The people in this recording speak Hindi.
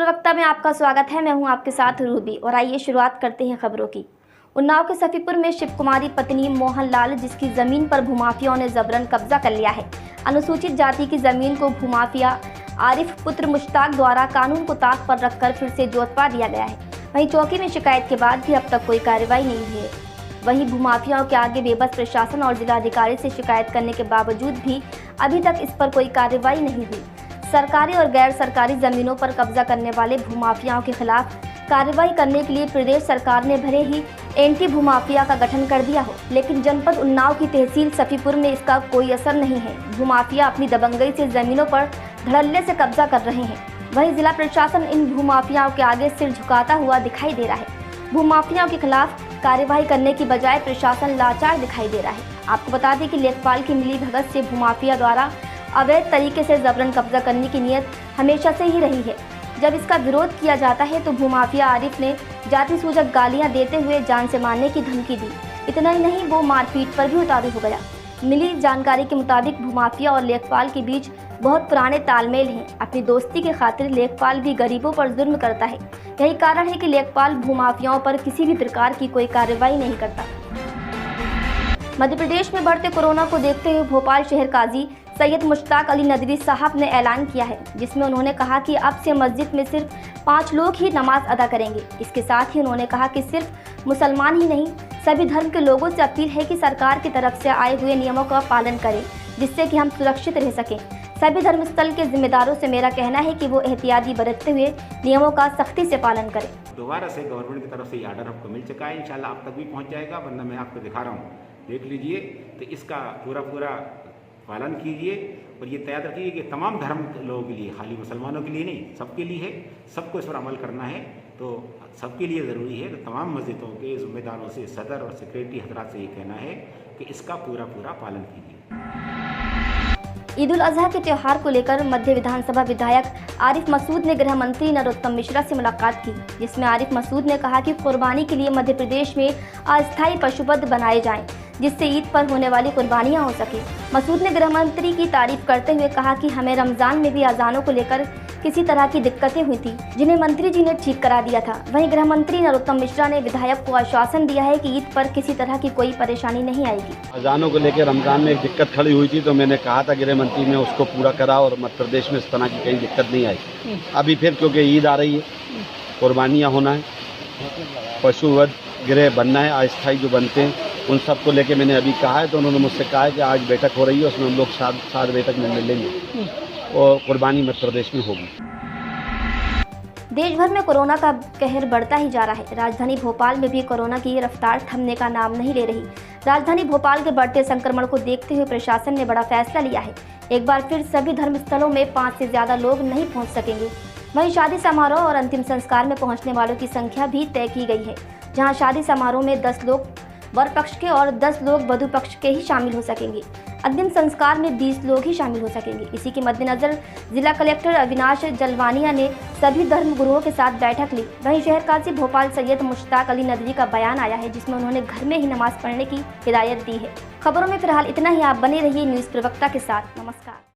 प्रवक्ता में आपका स्वागत है। मैं हूं आपके साथ रूबी और आइए शुरुआत करते हैं खबरों की। उन्नाव के सफीपुर में शिव कुमारी पत्नी मोहन लाल, जिसकी जमीन पर भूमाफियाओं ने जबरन कब्जा कर लिया है। अनुसूचित जाति की जमीन को भूमाफिया आरिफ पुत्र मुश्ताक द्वारा कानून को ताक पर रखकर फिर से जोतवा दिया गया है। वहीं चौकी में शिकायत के बाद भी अब तक कोई कार्रवाई नहीं हुई है। वहीं भूमाफियाओं के आगे बेबस प्रशासन और जिलाधिकारी से शिकायत करने के बावजूद भी अभी तक इस पर कोई कार्रवाई नहीं हुई। सरकारी और गैर सरकारी जमीनों पर कब्जा करने वाले भूमाफियाओं के खिलाफ कार्रवाई करने के लिए प्रदेश सरकार ने भले ही एंटी भूमाफिया का गठन कर दिया हो, लेकिन जनपद उन्नाव की तहसील सफीपुर में इसका कोई असर नहीं है। भूमाफिया अपनी दबंगई से जमीनों पर धड़ल्ले से कब्जा कर रहे हैं। वहीं जिला प्रशासन इन भूमाफियाओं के आगे सिर झुकाता हुआ दिखाई दे रहा है। भूमाफियाओं के खिलाफ कार्रवाई करने की बजाय प्रशासन लाचार दिखाई दे रहा है। आपको बता दें कि लेखपाल की मिली भगत से भूमाफिया द्वारा अवैध तरीके से जबरन कब्जा करने की नीयत हमेशा से ही रही है। जब इसका विरोध किया जाता है तो भूमाफिया आरिफ ने जाति सूचक गालियां देते हुए जान से मारने की धमकी दी। इतना ही नहीं, वो मारपीट पर भी उतारू हो गया। मिली जानकारी के मुताबिक भूमाफिया और लेखपाल के बीच बहुत पुराने तालमेल हैं। अपनी दोस्ती के खातिर लेखपाल भी गरीबों पर जुल्म करता है। यही कारण है कि लेखपाल भूमाफियाओं पर किसी भी प्रकार की कोई कार्रवाई नहीं करता। मध्य प्रदेश में बढ़ते कोरोना को देखते हुए भोपाल शहर काजी सैयद मुश्ताक अली नदवी साहब ने ऐलान किया है, जिसमें उन्होंने कहा कि अब से मस्जिद में सिर्फ 5 लोग ही नमाज अदा करेंगे। इसके साथ ही उन्होंने कहा कि सिर्फ मुसलमान ही नहीं, सभी धर्म के लोगों से अपील है कि सरकार की तरफ से आए हुए नियमों का पालन करें, जिससे कि हम सुरक्षित रह सकें। सभी धर्मस्थल के जिम्मेदारों से मेरा कहना है कि वो एहतियाती बरतते हुए नियमों का सख्ती से पालन करें। दोबारा से गवर्नमेंट की तरफ से ये आर्डर आपको मिल चुका है। इंशाल्लाह आप तक भी पहुंच जाएगा, वरना मैं आपको दिखा रहा हूँ, देख लीजिए। तो इसका पूरा पालन कीजिए और ये तैयार रखिए कि तमाम धर्म लोगों के लिए, खाली मुसलमानों के लिए नहीं, सबके लिए है। सबको इस पर अमल करना है, तो सबके लिए ज़रूरी है। तो तमाम मस्जिदों के ज़िम्मेदारों से, सदर और सेक्रेटरी हजरात से ये कहना है कि इसका पूरा पालन कीजिए। ईद उल अजहा के त्यौहार को लेकर मध्य विधानसभा विधायक आरिफ मसूद ने गृह मंत्री नरोत्तम मिश्रा से मुलाकात की, जिसमें आरिफ मसूद ने कहा कि कुर्बानी के लिए मध्य प्रदेश में अस्थायी पशुबद्ध बनाए जाएं, जिससे ईद पर होने वाली कुर्बानियां हो सके। मसूद ने गृह मंत्री की तारीफ करते हुए कहा कि हमें रमजान में भी अजानों को लेकर किसी तरह की दिक्कतें हुई थी, जिन्हें मंत्री जी ने ठीक करा दिया था। वहीं गृह मंत्री नरोत्तम मिश्रा ने विधायक को आश्वासन दिया है कि ईद पर किसी तरह की कोई परेशानी नहीं आएगी। अजानों को लेकर रमजान में एक दिक्कत खड़ी हुई थी, तो मैंने कहा था गृह मंत्री ने उसको पूरा करा और मध्य प्रदेश में इस तरह की कहीं दिक्कत नहीं आई। अभी फिर क्योंकि ईद आ रही है, कुर्बानियाँ होना है, पशुवध गृह बनना है, अस्थायी जो बनते हैं उन सब को लेके मैंने अभी कहा है। तो उन्होंने मुझसे कहा है कि आज बैठक हो रही है, उसमें हम लोग 7 बजे तक मिल लेंगे और कुर्बानी मध्य प्रदेश में होगी। देश भर में कोरोना का कहर बढ़ता ही जा रहा है। राजधानी भोपाल में भी कोरोना की रफ्तार थमने का नाम नहीं ले रही। राजधानी भोपाल के बढ़ते संक्रमण को देखते हुए प्रशासन ने बड़ा फैसला लिया है। एक बार फिर सभी धर्मस्थलों में 5 से ज़्यादा लोग नहीं पहुँच सकेंगे। वहीं शादी समारोह और अंतिम संस्कार में पहुँचने वालों की संख्या भी तय की गई है, जहाँ शादी समारोह में 10 लोग वर पक्ष के और 10 लोग वधु पक्ष के ही शामिल हो सकेंगे। अंतिम संस्कार में 20 लोग ही शामिल हो सकेंगे। इसी के मद्देनजर जिला कलेक्टर अविनाश जलवानिया ने सभी धर्म गुरुओं के साथ बैठक ली। वहीं शहर काजी भोपाल सैयद मुश्ताक अली नदवी का बयान आया है, जिसमें उन्होंने घर में ही नमाज पढ़ने की हिदायत दी है। खबरों में फिलहाल इतना ही। आप बने रहिए न्यूज़ प्रवक्ता के साथ। नमस्कार।